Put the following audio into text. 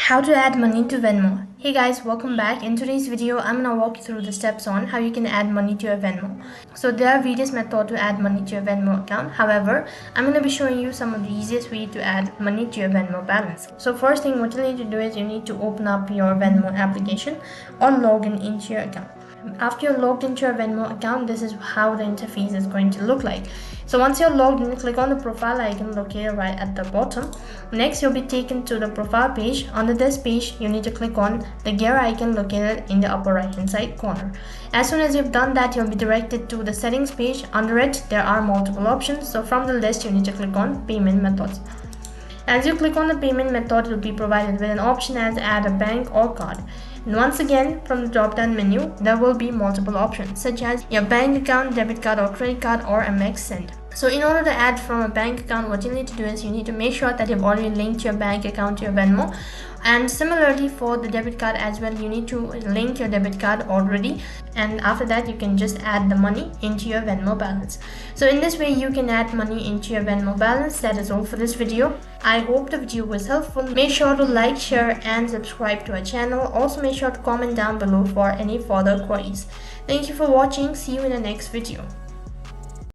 How to add money to Venmo. Hey guys, welcome back. In today's video, I'm gonna walk you through the steps on how you can add money to your Venmo. So there are various methods to add money to your Venmo account. However, I'm gonna be showing you some of the easiest way to add money to your Venmo balance. So first thing what you need to do is you need to open up your Venmo application or log in into your account. After you're logged into your Venmo account, this is how the interface is going to look like. So once you're logged in, click on the profile icon located right at the bottom. Next, you'll be taken to the profile page. Under this page, you need to click on the gear icon located in the upper right hand side corner. As soon as you've done that, you'll be directed to the settings page. Under it, there are multiple options. So from the list, you need to click on payment methods. As you click on the payment method, you'll be provided with an option as add a bank or card. And once again, from the drop-down menu, there will be multiple options such as your bank account, debit card or credit card, or Amex Send. So in order to add from a bank account, what you need to do is you need to make sure that you've already linked your bank account to your Venmo. And similarly for the debit card as well, you need to link your debit card already, and after that you can just add the money into your Venmo balance. So in this way you can add money into your Venmo balance. That is all for this video. I hope the video was helpful. Make sure to like, share and subscribe to our channel. Also make sure to comment down below for any further queries. Thank you for watching. See you in the next video.